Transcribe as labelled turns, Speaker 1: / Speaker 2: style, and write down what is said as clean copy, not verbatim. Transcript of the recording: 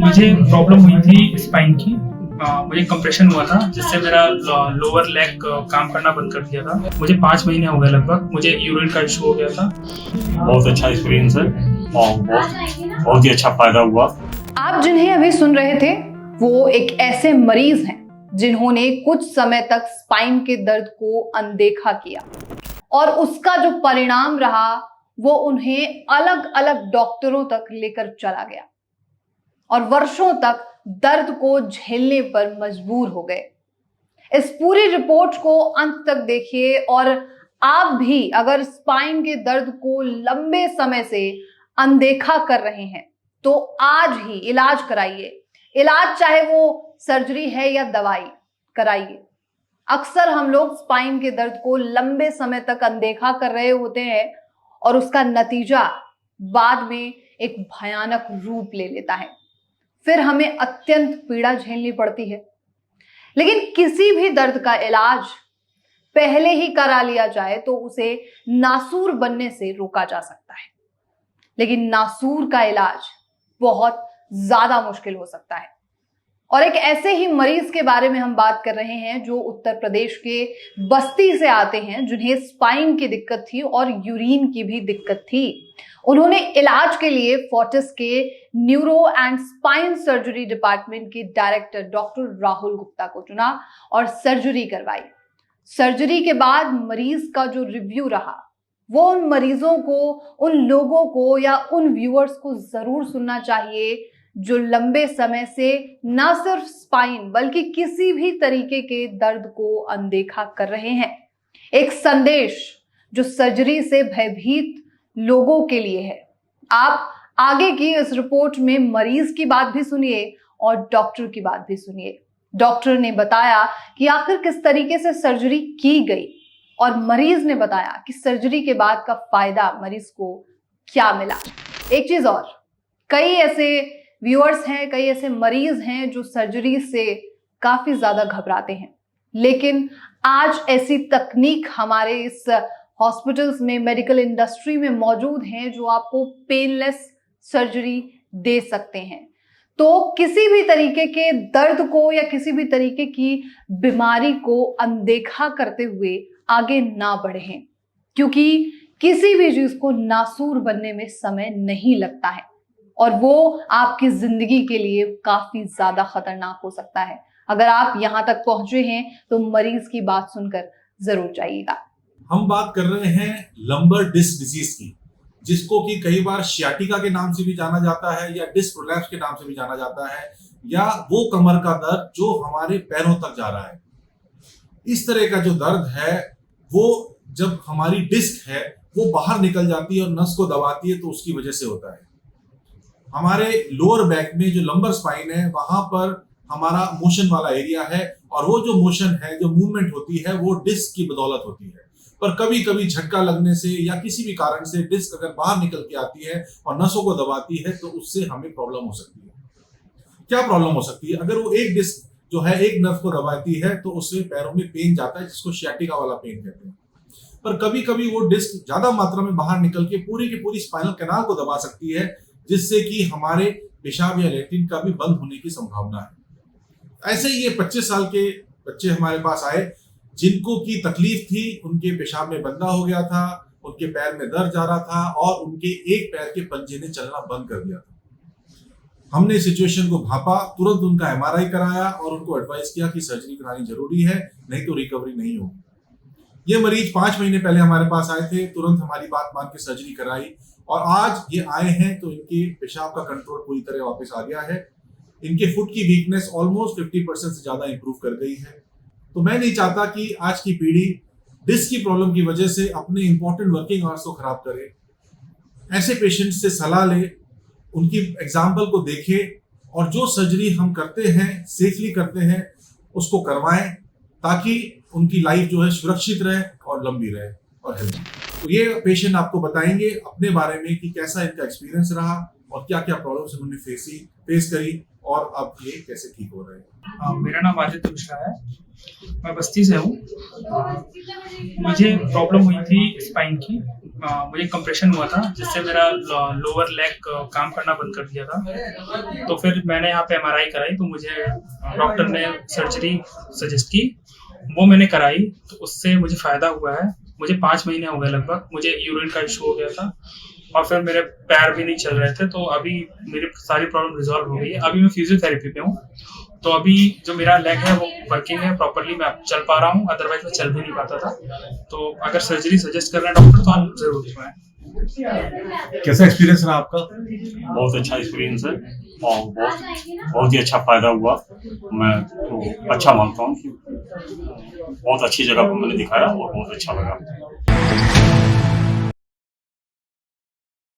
Speaker 1: मुझे प्रॉब्लम हुई थी स्पाइन की। मुझे कंप्रेशन हुआ था जिससे मेरा लोअर लेग काम करना बंद कर दिया था। मुझे 5 महीने हो गए लगभग। मुझे यूरिन का इशू हो गया था।
Speaker 2: बहुत अच्छा एक्सपीरियंस है और बहुत ही अच्छा फायदा हुआ।
Speaker 3: आप जिन्हें अभी सुन रहे थे वो एक ऐसे मरीज हैं जिन्होंने कुछ समय तक स्पाइन के दर्द को अनदेखा किया और उसका जो परिणाम रहा वो उन्हें अलग अलग डॉक्टरों तक लेकर चला गया और वर्षों तक दर्द को झेलने पर मजबूर हो गए। इस पूरी रिपोर्ट को अंत तक देखिए और आप भी अगर स्पाइन के दर्द को लंबे समय से अनदेखा कर रहे हैं तो आज ही इलाज कराइए। इलाज चाहे वो सर्जरी है या दवाई, कराइए। अक्सर हम लोग स्पाइन के दर्द को लंबे समय तक अनदेखा कर रहे होते हैं और उसका नतीजा बाद में एक भयानक रूप ले लेता है। फिर हमें अत्यंत पीड़ा झेलनी पड़ती है। लेकिन किसी भी दर्द का इलाज पहले ही करा लिया जाए तो उसे नासूर बनने से रोका जा सकता है, लेकिन नासूर का इलाज बहुत ज्यादा मुश्किल हो सकता है। और एक ऐसे ही मरीज के बारे में हम बात कर रहे हैं जो उत्तर प्रदेश के बस्ती से आते हैं, जिन्हें स्पाइन की दिक्कत थी और यूरिन की भी दिक्कत थी। उन्होंने इलाज के लिए फोर्टिस के neuro and spine surgery department के डायरेक्टर डॉक्टर राहुल गुप्ता को चुना और सर्जरी करवाई। सर्जरी के बाद मरीज का जो रिव्यू रहा वो उन मरीजों को, उन लोगों को या उन व्यूअर्स को जरूर सुनना चाहिए जो लंबे समय से न सिर्फ स्पाइन बल्कि किसी भी तरीके के दर्द को अनदेखा कर रहे हैं। एक संदेश जो सर्जरी से भयभीत लोगों के लिए है। आप आगे की इस रिपोर्ट में मरीज की बात भी सुनिए और डॉक्टर की बात भी सुनिए। डॉक्टर ने बताया कि आखिर किस तरीके से सर्जरी की गई और मरीज ने बताया कि सर्जरी के बाद का फायदा मरीज को क्या मिला। एक चीज और, कई ऐसे व्यूअर्स हैं, कई ऐसे मरीज हैं जो सर्जरी से काफी ज्यादा घबराते हैं, लेकिन आज ऐसी तकनीक हमारे इस हॉस्पिटल्स में, मेडिकल इंडस्ट्री में मौजूद हैं जो आपको पेनलेस सर्जरी दे सकते हैं। तो किसी भी तरीके के दर्द को या किसी भी तरीके की बीमारी को अनदेखा करते हुए आगे ना बढ़ें, क्योंकि किसी भी चीज को नासूर बनने में समय नहीं लगता है और वो आपकी जिंदगी के लिए काफी ज्यादा खतरनाक हो सकता है। अगर आप यहां तक पहुंचे हैं तो मरीज की बात सुनकर जरूर जाइएगा।
Speaker 4: हम बात कर रहे हैं लंबर डिस्क डिजीज की, जिसको कि कई बार शियाटिका के नाम से भी जाना जाता है या डिस्क प्रोलैप्स के नाम से भी जाना जाता है, या वो कमर का दर्द जो हमारे पैरों तक जा रहा है। इस तरह का जो दर्द है वो जब हमारी डिस्क है वो बाहर निकल जाती है और नस को दबाती है तो उसकी वजह से होता है। हमारे लोअर बैक में जो लंबर स्पाइन है वहां पर हमारा मोशन वाला एरिया है और वो जो मोशन है, जो मूवमेंट होती है वो डिस्क की बदौलत होती है। पर कभी कभी झटका लगने से या किसी भी कारण से डिस्क अगर बाहर निकल के आती है और नसों को दबाती है तो उससे हमें प्रॉब्लम हो सकती है। क्या प्रॉब्लम हो सकती है? अगर वो एक डिस्क जो है एक नर्व को दबाती है तो उससे पैरों में पेन जाता है, जिसको शियाटिका वाला पेन कहते हैं। पर कभी कभी वो डिस्क ज्यादा मात्रा में बाहर निकल के पूरी की पूरी स्पाइनल कैनाल को दबा सकती है, जिससे कि हमारे पेशाब या लैट्रिन का भी बंद होने की संभावना है। ऐसे ही ये 25 साल के बच्चे हमारे पास आए जिनको की तकलीफ थी, उनके पेशाब में बंदा हो गया था, उनके पैर में दर्द जा रहा था और उनके एक पैर के पंजे ने चलना बंद कर दिया था। हमने सिचुएशन को भापा, तुरंत उनका एमआरआई कराया और उनको एडवाइस किया कि सर्जरी करानी जरूरी है, नहीं तो रिकवरी नहीं होगी। ये मरीज 5 महीने पहले हमारे पास आए थे, तुरंत हमारी बात मान के सर्जरी कराई और आज ये आए हैं तो इनके पेशाब का कंट्रोल पूरी तरह वापस आ गया है। इनके फुट की वीकनेस ऑलमोस्ट 50% से ज्यादा इंप्रूव कर गई है। तो मैं नहीं चाहता कि आज की पीढ़ी डिस्क की प्रॉब्लम की वजह से अपने इंपॉर्टेंट वर्किंग आवर्स को खराब करे। ऐसे पेशेंट से सलाह ले, उनकी एग्जाम्पल को देखे और जो सर्जरी हम करते हैं, सेफली करते हैं, उसको करवाएं ताकि उनकी लाइफ जो है सुरक्षित रहे और लंबी रहे और हेल्दी। तो ये पेशेंट आपको बताएंगे अपने बारे में कि कैसा इनका एक्सपीरियंस रहा और क्या क्या प्रॉब्लम्स उन्होंने फेस करी और अब ये कैसे ठीक हो रहे हैं।
Speaker 1: मेरा नाम आदित्य मिश्रा है, मैं बस्ती से हूँ। मुझे प्रॉब्लम हुई थी स्पाइन की। मुझे कंप्रेशन हुआ था जिससे मेरा लोअर लेग काम करना बंद कर दिया था। तो फिर मैंने यहाँ पे एमआरआई कराई, तो मुझे डॉक्टर ने सर्जरी सजेस्ट की, वो मैंने कराई। तो उससे मुझे फ़ायदा हुआ है। मुझे 5 महीने हो गए लगभग, मुझे यूरिन का इशू हो गया था और फिर मेरे पैर भी नहीं चल रहे थे। तो अभी मेरी सारी प्रॉब्लम रिजॉल्व हो गई है। अभी मैं फिजियोथेरेपी पे हूँ, तो अभी जो मेरा लेग है वो वर्किंग है प्रॉपरली, मैं अब चल पा रहा हूँ, अदरवाइज मैं चल भी नहीं पाता था। तो अगर सर्जरी सजेस्ट कर रहे हैं डॉक्टर तो आप जरूर दिखाएं।
Speaker 4: कैसा एक्सपीरियंस रहा आपका?
Speaker 2: बहुत अच्छा एक्सपीरियंस है और बहुत ही अच्छा फायदा हुआ। मैं तो अच्छा मानता हूँ कि बहुत अच्छी जगह पर मैंने दिखाया और बहुत अच्छा लगा।